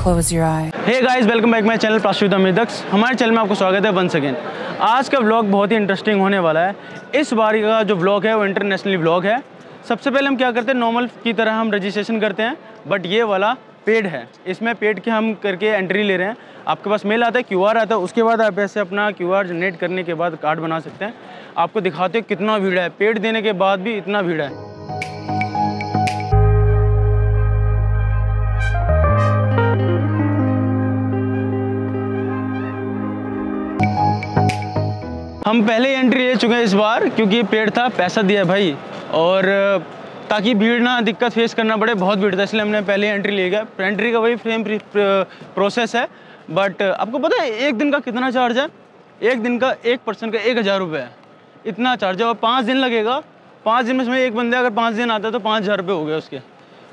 close your eyes. Hey guys, welcome back my channel plastic with Amit Daksh. हमारे channel में आपको स्वागत है वंस अगेन। आज का व्लॉग बहुत ही इंटरेस्टिंग होने वाला है। इस बार का जो व्लॉग है वो इंटरनेशनली व्लॉग है। सबसे पहले हम क्या करते हैं, नॉर्मल की तरह हम रजिस्ट्रेशन करते हैं, बट ये वाला पेड है। इसमें पेड के हम करके एंट्री ले रहे हैं। आपके पास मेल आता है, QR आता है, उसके बाद आप ऐसे अपना QR जनरेट करने के बाद कार्ड बना सकते हैं। आपको दिखाते हैं कितना भीड़ है, पेड देने के बाद भी इतना भीड़ है। हम पहले एंट्री ले चुके हैं इस बार, क्योंकि ये पेड था, पैसा दिया है भाई, और ताकि भीड़ ना दिक्कत फेस करना पड़े, बहुत भीड़ था, इसलिए हमने पहले एंट्री ले गया। एंट्री का वही सेम प्रोसेस है, बट आपको पता है एक दिन का कितना चार्ज है? एक दिन का एक पर्सन का 1000 रुपये है, इतना चार्ज है। और 5 दिन लगेगा। 5 दिन में इसमें एक बंदे अगर 5 दिन आता है तो 5000 रुपये हो गए उसके।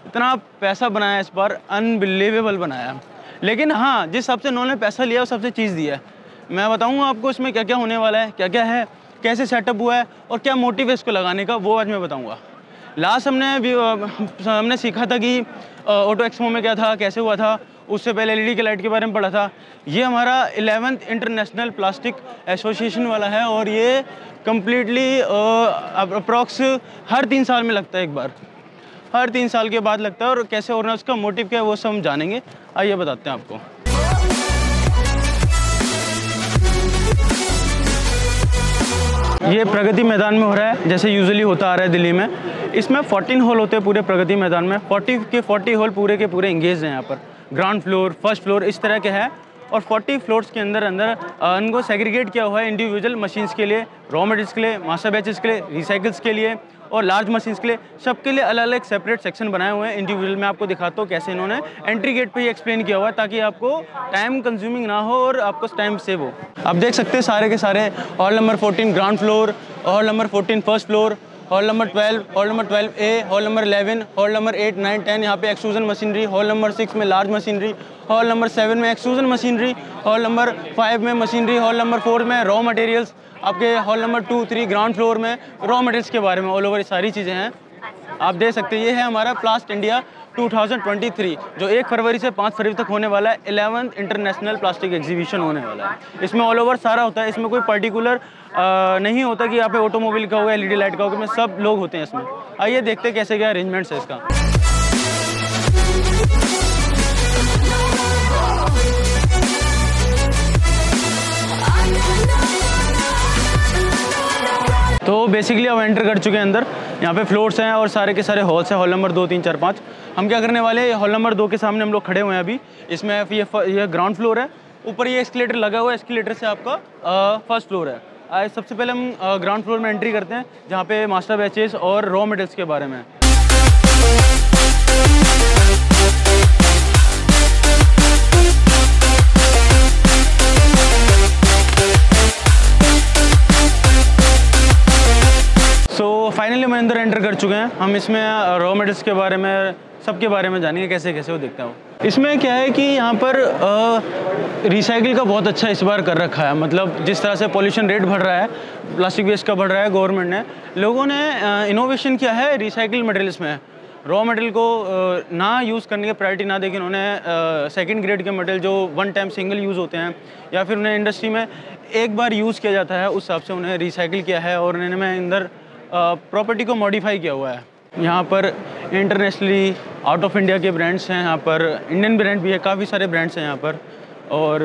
इतना पैसा बनाया इस बार, अनबिलीवेबल बनाया। लेकिन हाँ, जिस हिसाब से उन्होंने पैसा लिया उस सबसे चीज़ दिया है। मैं बताऊंगा आपको इसमें क्या क्या होने वाला है, क्या क्या है, कैसे सेटअप हुआ है और क्या मोटिव है इसको लगाने का, वो आज मैं बताऊंगा। लास्ट हमने सीखा था कि ऑटो एक्सपो में क्या था, कैसे हुआ था। उससे पहले LED के लाइट के बारे में पढ़ा था। ये हमारा 11th इंटरनेशनल प्लास्टिक एसोसिएशन वाला है, और ये कम्प्लीटली अप्रॉक्स हर 3 साल में लगता है एक बार, हर 3 साल के बाद लगता है। और कैसे हो रहा है, उसका मोटिव क्या है, वो सब हम जानेंगे। आइए बताते हैं आपको। ये प्रगति मैदान में हो रहा है, जैसे यूजुअली होता आ रहा है दिल्ली में। इसमें 14 हॉल होते हैं पूरे प्रगति मैदान में। 40 के 40 हॉल पूरे के पूरे इंगेज हैं यहाँ पर। ग्राउंड फ्लोर, फर्स्ट फ्लोर, इस तरह के हैं। और 40 फ्लोर्स के अंदर उनको सेग्रीगेट किया हुआ है इंडिविजुअल मशीन्स के लिए, रॉ मटेरियल्स के लिए, मास्टर बैचेस के लिए, रिसाइकल्स के लिए और लार्ज मशीन्स के लिए। सबके लिए अलग अलग सेपरेट सेक्शन बनाए हुए हैं इंडिविजुअल। मैं आपको दिखाता हूँ कैसे इन्होंने एंट्री गेट पे ही एक्सप्लेन किया हुआ है, ताकि आपको टाइम कंज्यूमिंग ना हो और आपको टाइम सेव हो। आप देख सकते हैं सारे के सारे hall number 14 ground floor, hall number 14 first floor, hall number 12, hall number 12A, hall number 11, hall number 8, 9, 10 यहाँ पे एक्सट्रूजन मशीनरी, हॉल नंबर 6 में लार्ज मशीनरी, हॉल नंबर 7 में एक्सट्रूजन मशीनरी, हॉल नंबर 5 में मशीनरी, हॉल नंबर 4 में raw materials, आपके hall number 2, 3 ground floor में raw materials के बारे में ऑल ओवर सारी चीज़ें हैं। आप देख सकते हैं ये है हमारा प्लास्ट इंडिया 2023, जो 1 फरवरी से 5 फरवरी तक होने वाला है। 11th इंटरनेशनल प्लास्टिक एग्जीबिशन होने वाला है। इसमें ऑल ओवर सारा होता है, इसमें कोई पर्टिकुलर नहीं होता कि यहाँ पे ऑटोमोबाइल का होगा, LED लाइट का होगा, में सब लोग होते हैं इसमें। आइए देखते हैं कैसे क्या अरेंजमेंट्स है इसका। तो बेसिकली अब एंटर कर चुके हैं अंदर। यहाँ पे फ्लोर्स हैं और सारे के सारे हॉल्स हैं। हॉल नंबर 2, 3, 4, 5 हम क्या करने वाले हैं, हॉल नंबर 2 के सामने हम लोग खड़े हुए हैं अभी। इसमें ये ग्राउंड फ्लोर है, ऊपर ये एस्केलेटर लगा हुआ है, एस्केलेटर से आपका फर्स्ट फ्लोर है। सबसे पहले हम ग्राउंड फ्लोर में एंट्री करते हैं, जहाँ पे मास्टर बैचेस और रॉ मटेरियल्स के बारे में। सो फाइनली हम अंदर एंटर कर चुके हैं। हम इसमें रॉ मटेरियल्स के बारे में, सबके बारे में जानेंगे कैसे कैसे वो देखता हूँ। इसमें क्या है कि यहाँ पर रिसाइकिल का बहुत अच्छा इस बार कर रखा है। मतलब जिस तरह से पॉल्यूशन रेट बढ़ रहा है, प्लास्टिक वेस्ट का बढ़ रहा है, गवर्नमेंट ने, लोगों ने इनोवेशन किया है रिसाइकिल मटेरियल्स में। रॉ मटेरियल को ना यूज़ करने की प्रायोरिटी ना देके उन्होंने सेकंड ग्रेड के मटेरियल जो 1 टाइम सिंगल यूज़ होते हैं, या फिर उन्हें इंडस्ट्री में एक बार यूज़ किया जाता है, उस हिसाब से उन्हें रिसाइकिल किया है। और उन्होंने अंदर प्रॉपर्टी को मॉडिफाई किया हुआ है। यहाँ पर इंटरनेशनली आउट ऑफ इंडिया के ब्रांड्स हैं, यहाँ पर इंडियन ब्रांड भी है, काफ़ी सारे ब्रांड्स हैं यहाँ पर। और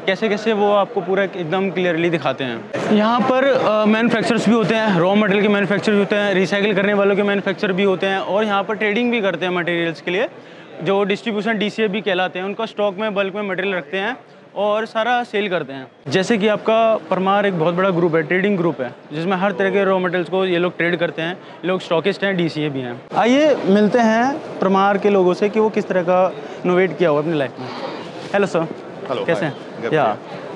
कैसे कैसे वो आपको पूरा एकदम क्लियरली दिखाते हैं। यहाँ पर मैन्युफैक्चरर्स भी होते हैं, रॉ मटेरियल के मैन्युफैक्चर भी होते हैं, रिसाइकिल करने वालों के मैन्युफैक्चर भी होते हैं, और यहाँ पर ट्रेडिंग भी करते हैं मटेरियल्स के लिए, जो डिस्ट्रीब्यूशन DCA भी कहलाते हैं। उनका स्टॉक में बल्क में मटेरियल रखते हैं और सारा सेल करते हैं। जैसे कि आपका परमार एक बहुत बड़ा ग्रुप है, ट्रेडिंग ग्रुप है, जिसमें हर तरह के रॉ मटेरियल्स को ये लोग ट्रेड करते हैं। ये लोग स्टॉकिस्ट हैं, DCA भी हैं। आइए मिलते हैं परमार के लोगों से कि वो किस तरह का इनोवेट किया हुआ अपनी लाइफ में। हेलो सर, कैसे हैं? या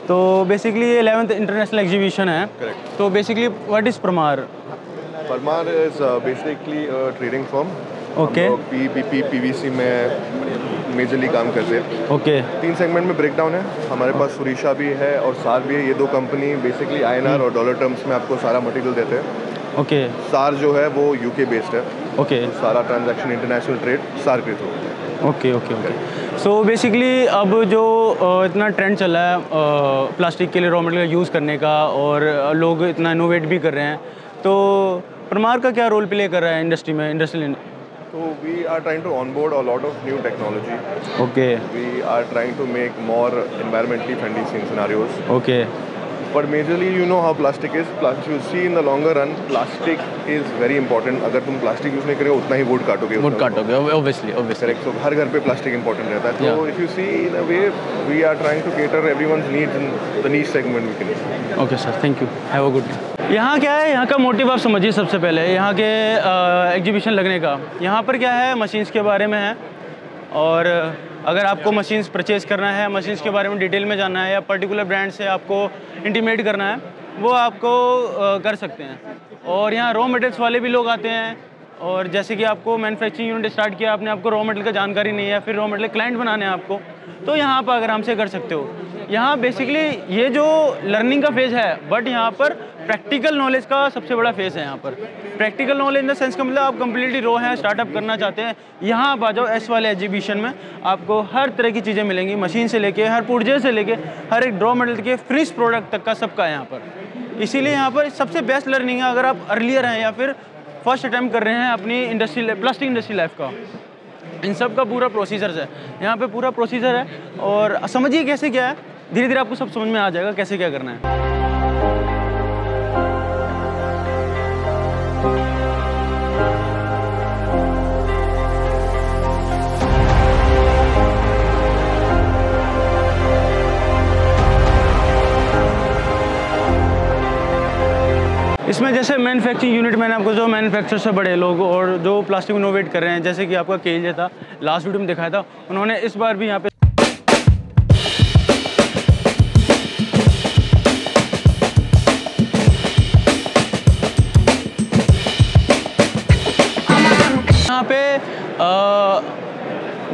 तो बेसिकली ये 11th इंटरनेशनल एग्जीबिशन है। Correct. तो basically what is Parmar? Parmar is basically trading firm. Okay. PPP PVC में मेजरली काम करते हैं। ओके। 3 सेगमेंट में ब्रेकडाउन है। हमारे पास सुरीशा भी है और सार भी है। ये 2 कंपनी बेसिकली INR और डॉलर टर्म्स में आपको सारा मटेरियल देते हैं। ओके। सार जो है वो UK बेस्ड है, ओके सारा ट्रांजैक्शन इंटरनेशनल ट्रेड सार के थ्रू होता है। ओके सो बेसिकली अब जो इतना ट्रेंड चला है प्लास्टिक के लिए रॉ मटेरियल यूज़ करने का और लोग इतना इनोवेट भी कर रहे हैं, तो परमार का क्या रोल प्ले कर रहा है इंडस्ट्री में, industrial? So we are trying to onboard a lot of new technology. Okay. We are trying to make more environmentally friendly scenarios. Okay. But majorly, you know how plastic is. You see in the longer run, plastic is very important. अगर तुम plastic use नहीं करोगे उतना ही wood काटोगे। Wood काटोगे, obviously. Correct. So हर घर पे प्लास्टिक important रहता है। So if you see in a way, we are trying to cater everyone's needs in the niche segment we can. Okay sir, thank you. Have a good day. यहाँ क्या है, यहाँ का मोटिव आप समझिए सबसे पहले, यहाँ के एग्जीबिशन लगने का। यहाँ पर क्या है, मशीन्स के बारे में है, और अगर आपको मशीन्स परचेज़ करना है, मशीन्स के बारे में डिटेल में जानना है या पर्टिकुलर ब्रांड से आपको इंटीमेट करना है, वो आपको कर सकते हैं। और यहाँ रॉ मटेरियल्स वाले भी लोग आते हैं, और जैसे कि आपको मैन्युफैक्चरिंग यूनिट स्टार्ट किया आपने, आपको रॉ मटेरियल का जानकारी नहीं है, फिर रॉ मटेरियल क्लाइंट बनाने हैं आपको, तो यहाँ पर आराम से कर सकते हो। यहाँ बेसिकली ये जो लर्निंग का फेज़ है, बट यहाँ पर प्रैक्टिकल नॉलेज का सबसे बड़ा फेज़ है। यहाँ पर practical knowledge in the sense का मतलब आप कंप्लीटली रो हैं, स्टार्टअप करना चाहते हैं, यहाँ आप आ जाओ। एस वाले एग्जीबिशन में आपको हर तरह की चीज़ें मिलेंगी, मशीन से लेके, हर पुर्जे से लेके, हर एक रॉ मटेरियल के फिनिश प्रोडक्ट तक का सबका है यहाँ पर। इसीलिए यहाँ पर सबसे बेस्ट लर्निंग है अगर आप अर्लियर हैं या फिर फर्स्ट अटैम्प्ट कर रहे हैं अपनी इंडस्ट्री, प्लास्टिक इंडस्ट्री लाइफ का। इन सब का पूरा प्रोसीजर्स है यहाँ पे, पूरा प्रोसीजर है, और समझिए कैसे क्या है, धीरे धीरे आपको सब समझ में आ जाएगा कैसे क्या करना है। इसमें जैसे मैन्युफैक्चरिंग यूनिट, मैंने आपको जो मैन्युफैक्चर से बड़े लोग और जो प्लास्टिक इनोवेट कर रहे हैं, जैसे कि आपका केजे था, लास्ट वीडियो में दिखाया था, उन्होंने इस बार भी यहाँ पे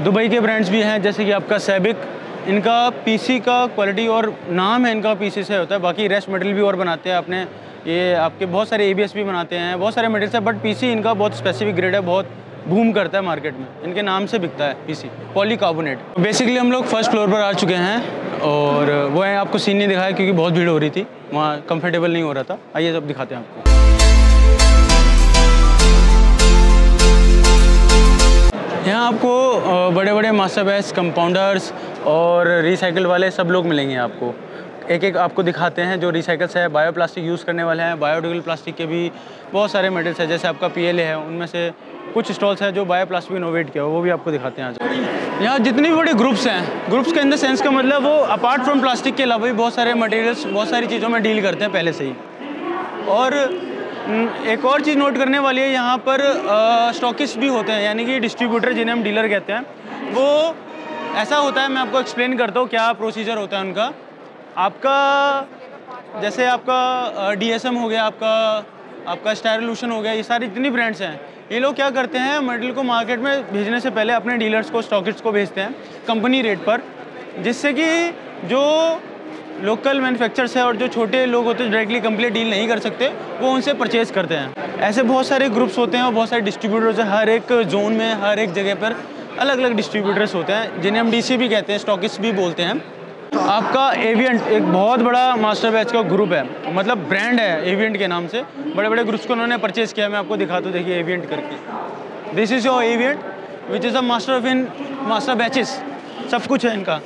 दुबई के ब्रांड्स भी हैं, जैसे कि आपका सैबिक, इनका पीसी का क्वालिटी और नाम है इनका पीसी से होता है, बाकी रेस्ट मटेरियल भी और बनाते हैं अपने, ये आपके बहुत सारे एबीएस भी बनाते हैं, बहुत सारे मटेरियल्स है, बट पीसी इनका बहुत स्पेसिफिक ग्रेड है, बहुत बूम करता है मार्केट में, इनके नाम से बिकता है पीसी, पॉलीकार्बोनेट। बेसिकली हम लोग फर्स्ट फ्लोर पर आ चुके हैं, और वो है आपको सीन नहीं दिखाया क्योंकि बहुत भीड़ हो रही थी, वहाँ कंफर्टेबल नहीं हो रहा था। आइए अब दिखाते हैं आपको। यहाँ आपको बड़े बड़े मास्टर बैच, कंपाउंडर्स और रिसाइकिल वाले सब लोग मिलेंगे आपको। एक एक आपको दिखाते हैं जो रिसाइकल्स है, बायो प्लास्टिक यूज़ करने वाले हैं, बायोडिग्रेडेबल प्लास्टिक के भी बहुत सारे मटेरियल्स हैं, जैसे आपका पीएलए है, उनमें से कुछ स्टॉल्स हैं जो बायो प्लास्टिक इनोवेट किया, वो भी आपको दिखाते हैं आज। यहाँ जितने भी बड़े ग्रुप्स हैं, ग्रुप्स के इन द सेंस का मतलब वो अपार्ट फ्रॉम प्लास्टिक के अलावा भी बहुत सारे मटेरियल्स, बहुत सारी चीज़ों में डील करते हैं पहले से ही। और एक और चीज़ नोट करने वाली है, यहाँ पर स्टॉकिस्ट भी होते हैं, यानी कि डिस्ट्रीब्यूटर जिन्हें हम डीलर कहते हैं, वो ऐसा होता है, मैं आपको एक्सप्लेन करता हूँ क्या प्रोसीजर होता है उनका। आपका जैसे आपका डीएसएम हो गया, आपका स्टाइलोशन हो गया, ये सारी जितनी ब्रांड्स हैं, ये लोग क्या करते हैं, मटेरियल को मार्केट में भेजने से पहले अपने डीलर्स को, स्टॉकिस्ट्स को भेजते हैं कंपनी रेट पर, जिससे कि जो लोकल मैन्युफैक्चरर्स है और जो छोटे लोग होते हैं डायरेक्टली कंपनी डील नहीं कर सकते, वो उनसे परचेज़ करते हैं। ऐसे बहुत सारे ग्रुप्स होते हैं और बहुत सारे डिस्ट्रीब्यूटर्स हैं, हर एक जोन में, हर एक जगह पर अलग अलग डिस्ट्रीब्यूटर्स होते हैं, जिन्हें हम डीसी भी कहते हैं, स्टॉकिस्ट भी बोलते हैं। आपका एविएंट एक बहुत बड़ा मास्टर बैच का ग्रुप है, मतलब ब्रांड है एविएंट के नाम से, बड़े बड़े ग्रुप्स को उन्होंने परचेज़ किया। मैं आपको दिखाता हूँ, देखिए एविएंट करके, this is your Avient which is a master of in master batches, सब कुछ है इनका।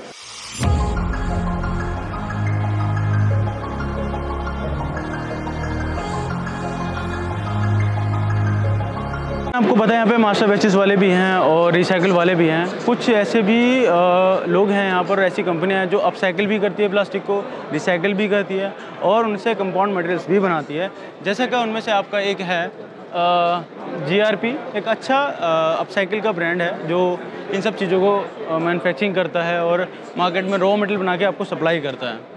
आपको पता है यहाँ पे मास्टर बैचेस वाले भी हैं और रिसाइकिल वाले भी हैं। कुछ ऐसे भी लोग हैं यहाँ पर, ऐसी कंपनियाँ हैं जो अपसाइकिल भी करती है प्लास्टिक को, रिसाइकिल भी करती है और उनसे कंपाउंड मटेरियल्स भी बनाती है। जैसे कि उनमें से आपका एक है GRP, एक अच्छा अपसाइकिल का ब्रांड है जो इन सब चीज़ों को मैन्युफैक्चरिंग करता है और मार्केट में रॉ मटेरियल बना के आपको सप्लाई करता है।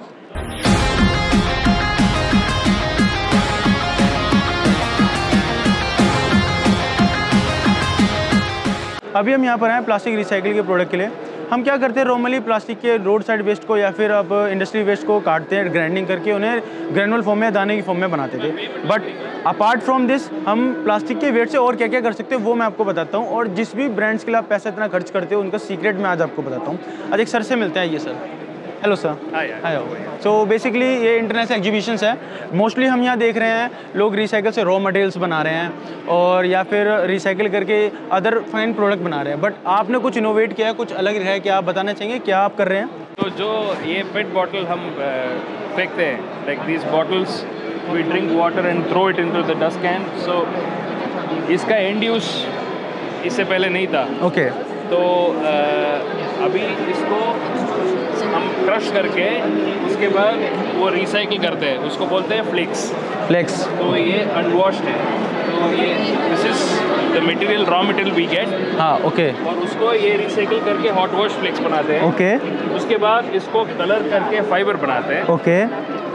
अभी हम यहाँ पर हैं प्लास्टिक रिसाइकिल के प्रोडक्ट के लिए। हम क्या करते हैं, नॉर्मली प्लास्टिक के रोड साइड वेस्ट को या फिर अब इंडस्ट्री वेस्ट को काटते हैं, ग्राइंडिंग करके उन्हें ग्रेनुअल फॉर्म में, दाने की फॉर्म में बनाते थे। बट अपार्ट फ्रॉम दिस हम प्लास्टिक के वेस्ट से और क्या क्या कर सकते हैं वो मैं आपको बताता हूँ, और जिस भी ब्रांड्स के लिए आप पैसा इतना खर्च करते हो उनका सीक्रेट मैं आज आपको बताता हूँ। आज एक सर से मिलते हैं। ये सर, हेलो सर। हाय। सो बेसिकली ये इंटरनेशनल एग्जीबिशंस है। मोस्टली हम यहाँ देख रहे हैं लोग रिसाइकिल से रॉ मटेरियल्स बना रहे हैं और या फिर रिसाइकिल करके अदर फाइन प्रोडक्ट बना रहे हैं, बट आपने कुछ इनोवेट किया है, कुछ अलग है, क्या आप बताना चाहेंगे क्या आप कर रहे हैं? तो जो ये पेट बॉटल हम फेंकते हैं, like these bottles we drink water and throw it into the dust can, so इसका एंड यूज इससे पहले नहीं था। ओके। तो अभी इसको हम क्रश करके उसके बाद वो रिसाइकिल करते हैं, उसको बोलते हैं फ्लेक्स। तो ये अनवॉश्ड है, तो ये this is the material, raw material we get. हाँ, ओके। और उसको ये रिसाइकिल करके हॉट वॉश फ्लेक्स बनाते हैं। ओके। उसके बाद इसको कलर करके फाइबर बनाते हैं। ओके।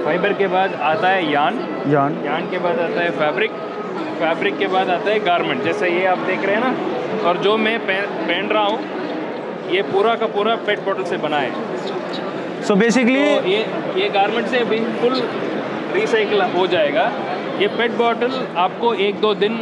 फाइबर के बाद आता है यान के बाद आता है फैब्रिक के बाद आता है गारमेंट, जैसे ये आप देख रहे हैं ना। और जो मैं पहन रहा हूँ ये पूरा का पूरा पेट बॉटल से बना है। सो बेसिकली तो ये गारमेंट से भी फुल रिसाइकिल हो जाएगा। ये पेट बॉटल आपको 1-2 दिन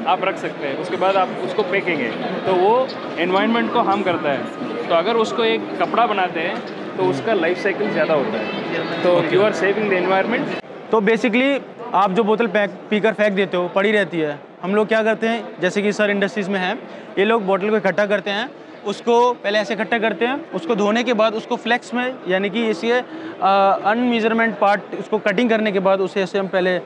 आप रख सकते हैं, उसके बाद आप उसको फेंकेंगे तो वो एनवायरनमेंट को हार्म करता है। तो अगर उसको एक कपड़ा बनाते हैं तो उसका लाइफ साइकिल ज़्यादा होता है, तो you are saving the environment. तो बेसिकली आप जो बोतल पीकर फेंक देते हो पड़ी रहती है, हम लोग क्या करते हैं, जैसे कि सर इंडस्ट्रीज़ में है, ये लोग बोतल को इकट्ठा करते हैं, उसको पहले ऐसे इकट्ठा करते हैं, उसको धोने के बाद उसको फ्लेक्स में, यानी कि इसे अनमेजरमेंट पार्ट, उसको कटिंग करने के बाद उसे ऐसे हम पहले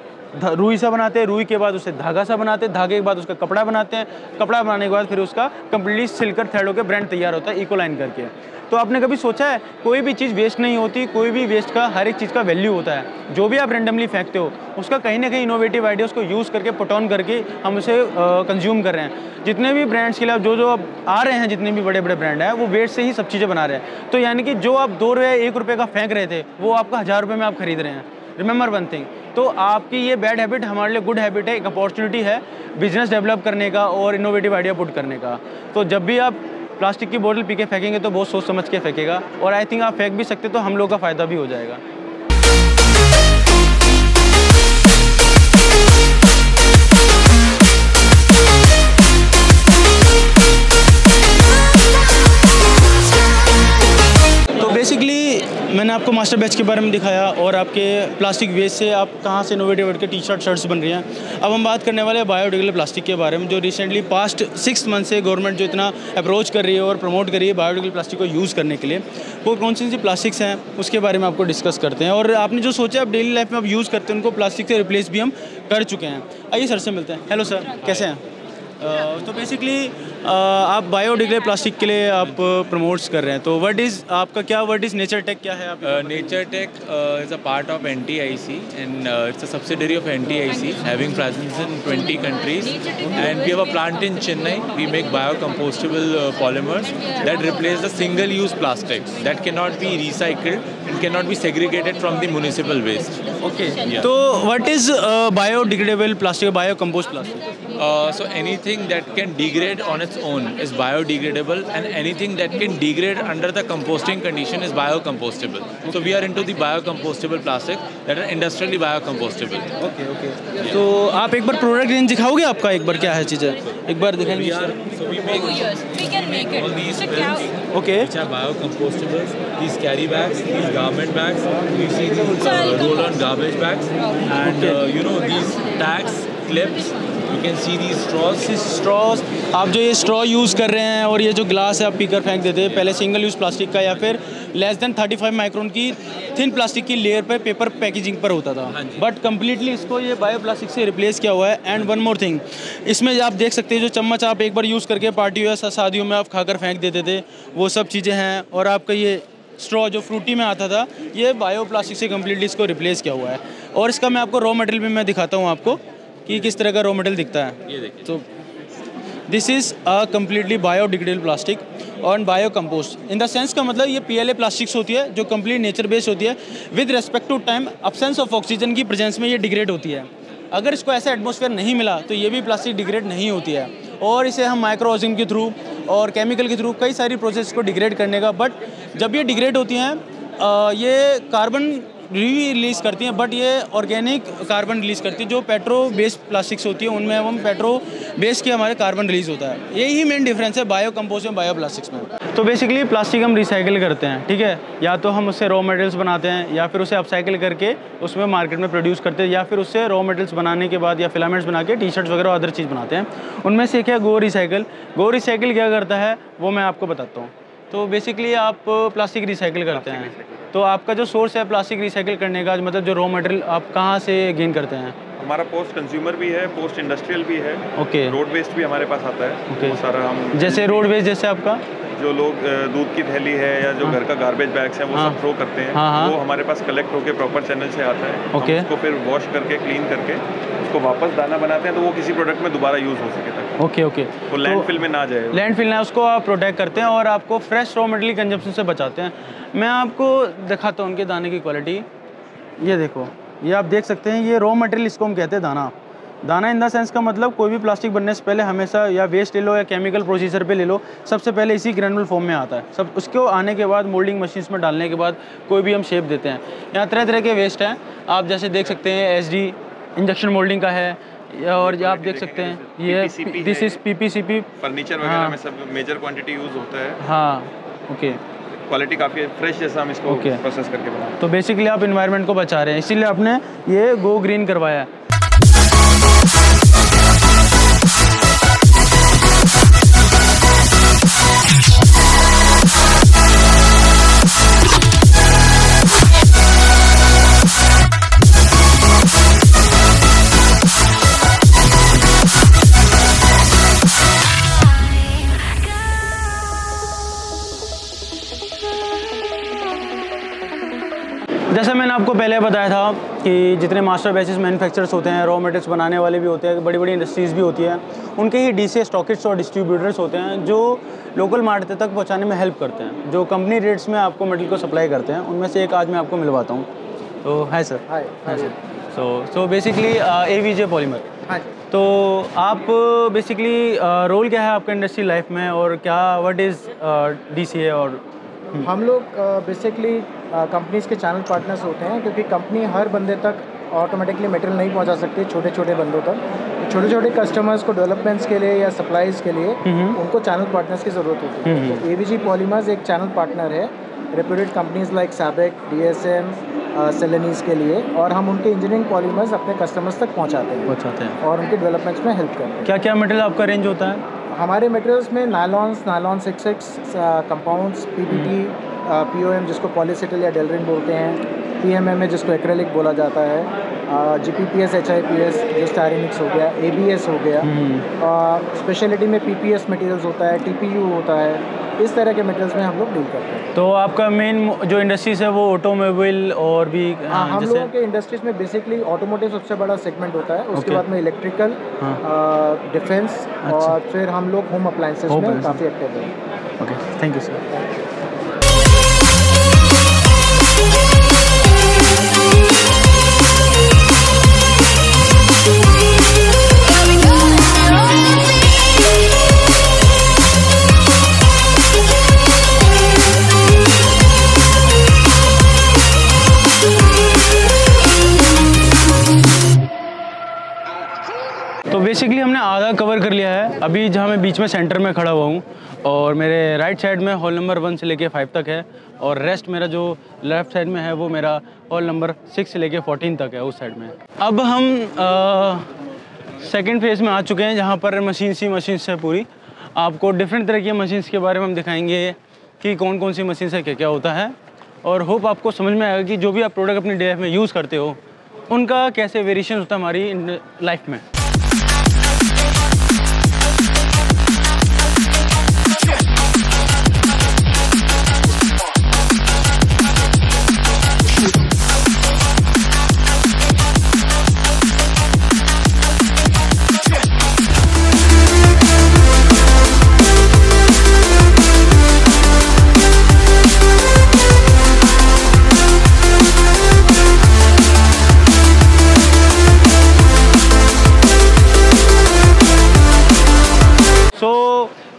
रुई सा बनाते हैं, रुई के बाद उसे धागा सा बनाते हैं, धागे के बाद उसका कपड़ा बनाते हैं, कपड़ा बनाने के बाद फिर उसका कंप्लीटली सिलकर थ्रेड होकर ब्रांड तैयार होता है इकोलाइन करके। तो आपने कभी सोचा है कोई भी चीज़ वेस्ट नहीं होती, कोई भी वेस्ट का हर एक चीज़ का वैल्यू होता है। जो भी आप रेंडमली फेंकते हो उसका कहीं ना कहीं इनोवेटिव आइडिया उसको यूज़ करके पुट ऑन करके हम उसे कंज्यूम कर रहे हैं। जितने भी ब्रांड्स के लिए जो अब आ रहे हैं, जितने भी बड़े बड़े ब्रांड हैं, वो वेस्ट से ही सब चीज़ें बना रहे हैं। तो यानी कि जो आप 2 रुपये 1 रुपये का फेंक रहे थे वो आपका 1000 रुपये में आप खरीद रहे हैं। रिमेंबर वन थिंग, तो आपकी ये बैड हैबिट हमारे लिए गुड हैबिट है, एक अपॉर्चुनिटी है बिजनेस डेवलप करने का और इनोवेटिव आइडिया पुट करने का। तो जब भी आप प्लास्टिक की बोतल पी के फेंकेंगे तो बहुत सोच समझ के फेंकेगा, और आई थिंक आप फेंक भी सकते तो हम लोग का फ़ायदा भी हो जाएगा। बेसिकली मैंने आपको मास्टर बैच के बारे में दिखाया और आपके प्लास्टिक वेस्ट से आप कहाँ से इनोवेटिव के टी शर्ट शर्ट्स बन रही हैं। अब हम बात करने वाले हैं बायोडिग्रेडेबल प्लास्टिक के बारे में, जो रिसेंटली पास्ट 6 मंथ से गवर्नमेंट जो इतना अप्रोच कर रही है और प्रमोट कर रही है बायोडिग्रेडेबल प्लास्टिक को यूज़ करने के लिए। वो कौन सी प्लास्टिक्स हैं उसके बारे में आपको डिस्कस करते हैं, और आपने जो सोचा आप डेली लाइफ में आप यूज़ करते हैं उनको प्लास्टिक से रिप्लेस भी हम कर चुके हैं। आइए सर से मिलते हैं। हेलो सर, कैसे हैं? तो बेसिकली आप बायोडिग्रेडेबल प्लास्टिक के लिए आप प्रमोट्स कर रहे हैं, तो व्हाट इज़ आपका क्या, व्हाट इज़ नेचर टेक क्या है आप? Nature tech is a part of NTIC and it's a subsidiary of NTIC having presence in 20 countries, and we have a plant in Chennai. We make biocompostable polymers that replace the single-use plastics that cannot be recycled and cannot be segregated from the municipal waste. Okay. Yeah. So what is biodegradable plastic, biocompost plastic? So anything that can degrade on its own is biodegradable, and anything that can degrade under the composting condition is biocompostable. So we are into the biocompostable plastic that are industrially biocompostable. Okay, okay. Yeah. तो आप एक बार product range दिखाओगे आपका, एक बार क्या है चीज़ें एक बार दिखाएंगे? So we make all these films, okay, which are biocompostables. These carry bags, these garment bags, we see these roll-on garbage bags, and these tags, clips. You can see these straws. आप जो ये straw use कर रहे हैं और ये जो glass है आप पीकर फेंक देते हैं, पहले सिंगल यूज़ प्लास्टिक का या फिर लेस देन 35 माइक्रोन की थिन प्लास्टिक की लेयर पर पेपर पैकेजिंग पर होता था, बट कम्प्लीटली इसको ये बायो प्लास्टिक से रिप्लेस किया हुआ है। एंड वन मोर थिंग, इसमें आप देख सकते हैं जो चम्मच आप एक बार यूज़ करके पार्टी या शादियों में आप खाकर फेंक देते थे, वो सब चीज़ें हैं। और आपका ये स्ट्रॉ जो फ्रूटी में आता था, ये बायो प्लास्टिक से कम्प्लीटली इसको रिप्लेस किया हुआ है। और इसका मैं आपको रॉ मटेरियल भी मैं दिखाता हूँ आपको कि किस तरह का रॉ मटेरियल दिखता है। ये देखिए, तो this is a completely biodegradable plastic और bio compost. In the sense का मतलब ये PLA प्लास्टिक्स होती है जो कम्प्लीट नेचर बेस्ड होती है। With respect to time, absence of oxygen की प्रेजेंस में ये डिग्रेड होती है। अगर इसको ऐसा एटमॉस्फेयर नहीं मिला तो ये भी प्लास्टिक डिग्रेड नहीं होती है। और इसे हम माइक्रो ऑर्गेनिज्म के थ्रू और केमिकल के थ्रू कई सारी प्रोसेस को डिग्रेड करने का, बट जब ये डिग्रेड होती हैं ये कार्बन रिलीज़ करती हैं, बट ये ऑर्गेनिक कार्बन रिलीज़ करती है। जो पेट्रो बेस्ड प्लास्टिक्स होती है उनमें हम पेट्रो बेस के हमारे कार्बन रिलीज़ होता है। यही मेन डिफरेंस है बायो कंपोस्ट में, बायो प्लास्टिक्स में। तो बेसिकली प्लास्टिक हम रिसाइकिल करते हैं, ठीक है, या तो हम उससे रॉ मटेरियल्स बनाते हैं या फिर उसे अपसाइकिल करके उसमें मार्केट में प्रोड्यूस करते हैं, या फिर उससे रॉ मटेरियल्स बनाने के बाद या फिलामेंट्स बना के टी शर्ट्स वगैरह अदर चीज़ बनाते हैं। उनमें से एक है गो रिसाइकिल। गो रिसाइकिल क्या करता है वो मैं आपको बताता हूँ। तो बेसिकली आप प्लास्टिक रिसाइकिल करते हैं, तो आपका जो सोर्स है प्लास्टिक रिसाइकिल करने का, मतलब जो रॉ मटेरियल आप कहाँ से गेन करते हैं? हमारा पोस्ट कंज्यूमर भी है, पोस्ट इंडस्ट्रियल भी है, ओके, रोड वेस्ट भी हमारे पास आता है। ओके, वो सारा हम जैसे रोड वेस्ट, जैसे आपका जो लोग दूध की थैली है या जो घर का गार्बेज बैग्स हैं वो सब थ्रो करते हैं, वो हमारे पास कलेक्ट होके प्रॉपर चैनल से आता है। ओके, उसको फिर वॉश करके क्लीन करके उसको वापस दाना बनाते हैं तो वो किसी प्रोडक्ट में दोबारा यूज़ हो सके तक। ओके ओके, तो लैंडफिल में ना जाए। लैंडफिल ना, उसको आप प्रोटेक्ट करते हैं और आपको फ्रेश रॉ मटेरियल कंजप्शन से बचाते हैं। मैं आपको दिखाता हूँ उनके दाने की क्वालिटी। ये देखो, ये आप देख सकते हैं, ये रॉ मटेरियल इसको हम कहते हैं दाना। दाना इन द सेंस का मतलब कोई भी प्लास्टिक बनने से पहले हमेशा या वेस्ट ले लो या केमिकल प्रोसीजर पे ले लो, सबसे पहले इसी ग्रैनुल फॉर्म में आता है। सब उसको आने के बाद मोल्डिंग मशीन्स में डालने के बाद कोई भी हम शेप देते हैं। यहाँ तरह तरह के वेस्ट हैं, आप जैसे देख सकते हैं SD इंजेक्शन मोल्डिंग का है, और आप देख सकते हैं ये दिस इज PPCP। फर्नीचर वगैरह में सब मेजर क्वांटिटी यूज़ होता है। हाँ, ओके, क्वालिटी काफ़ी फ्रेश जैसा हम इसको प्रोसेस करके बनाते हैं। तो बेसिकली आप इन्वायरमेंट को बचा रहे हैं, इसीलिए आपने ये गो ग्रीन करवाया है। जैसा मैंने आपको पहले बताया था कि जितने मास्टर बैचेस मैन्युफैक्चरर्स होते हैं, रॉ मटेरियल्स बनाने वाले भी होते हैं, बड़ी बड़ी इंडस्ट्रीज़ भी होती हैं, उनके ही DCA स्टॉकिस्ट और डिस्ट्रीब्यूटर्स होते हैं जो लोकल मार्केट तक पहुंचाने में हेल्प करते हैं, जो कंपनी रेट्स में आपको मटेरियल को सप्लाई करते हैं। उनमें से एक आज मैं आपको मिलवाता हूँ। तो hi sir. Hi sir. So basically AVJ polymer. हाँ। तो आप बेसिकली रोल क्या है आपका इंडस्ट्री लाइफ में, और क्या व्हाट इज़ DCA? और हम लोग बेसिकली कंपनीज़ के चैनल पार्टनर्स होते हैं, क्योंकि कंपनी हर बंदे तक ऑटोमेटिकली मटेरियल नहीं पहुंचा सकती, छोटे छोटे बंदों तक। छोटे छोटे कस्टमर्स को डेवलपमेंट्स के लिए या सप्लाईज़ के लिए उनको चैनल पार्टनर्स की ज़रूरत होती है। तो AVG पॉलीमर्स एक चैनल पार्टनर है reputed companies like Saibik, DSM, सेलेनीज के लिए, और हम उनके इंजीनियरिंग पॉलीमर्स अपने कस्टमर्स तक पहुँचाते हैं और उनके डेवलपमेंट्स में हेल्प करते हैं। क्या क्या मटेरियल आपका रेंज होता है? हमारे मटेरियल्स में नायलॉन 6 कंपाउंड्स, PBT, POM जिसको पॉलीसेटिल या डेलरिन बोलते हैं, PMMA जिसको एक्रेलिक बोला जाता है, GPPS, HIPS जो स्टायरेनिक्स हो गया, ABS हो गया, स्पेशलिटी में PPS मटेरियल्स होता है, TPU होता है। इस तरह के मटेरियल्स में हम लोग डील करते हैं। तो आपका मेन जो इंडस्ट्रीज है वो ऑटोमोबाइल और भी? हाँ, हम लोगों के इंडस्ट्रीज में बेसिकली ऑटोमोटिव सबसे बड़ा सेगमेंट होता है, उसके बाद में इलेक्ट्रिकल, डिफेंस, और फिर हम लोग होम अप्लायंसेस में काफ़ी एक्टिव हैं। Okay, thank you sir. तो बेसिकली हमने आधा कवर कर लिया है। अभी जहाँ मैं बीच में सेंटर में खड़ा हुआ हूँ, और मेरे राइट साइड में हॉल नंबर 1 से लेके 5 तक है, और रेस्ट मेरा जो लेफ़्ट साइड में है वो मेरा हॉल नंबर 6 से लेके 14 तक है, उस साइड में। अब हम सेकंड फेज़ में आ चुके हैं, जहाँ पर मशीन्स है पूरी। आपको डिफरेंट तरह की मशीन्स के बारे में हम दिखाएंगे कि कौन कौन सी मशीन्स है, क्या क्या होता है, और होप आपको समझ में आएगा कि जो भी आप प्रोडक्ट अपनी डे लाइफ में यूज़ करते हो उनका कैसे वेरिएशन होता है हमारी लाइफ में।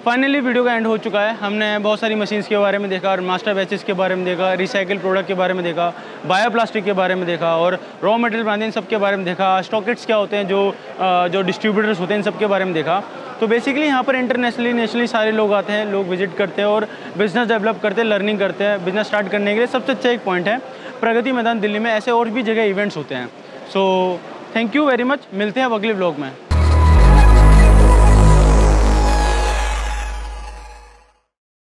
फाइनली वीडियो का एंड हो चुका है। हमने बहुत सारी मशीन्स के बारे में देखा और मास्टर बैचेस के बारे में देखा, रिसाइकिल प्रोडक्ट के बारे में देखा, बायो प्लास्टिक के बारे में देखा और रॉ मटेरियल ब्रांडिंग सब के बारे में देखा, स्टॉकिट्स क्या होते हैं, जो डिस्ट्रीब्यूटर्स होते हैं, इन सब के बारे में देखा। तो बेसिकली यहाँ पर इंटरनेशनली नेशनली सारे लोग आते हैं, लोग विजिट करते हैं और बिज़नेस डेवलप करते हैं, लर्निंग करते हैं। बिज़नेस स्टार्ट करने के लिए सबसे अच्छा एक पॉइंट है प्रगति मैदान दिल्ली में। ऐसे और भी जगह इवेंट्स होते हैं। So thank you very much, मिलते हैं अब अगले व्लॉग में।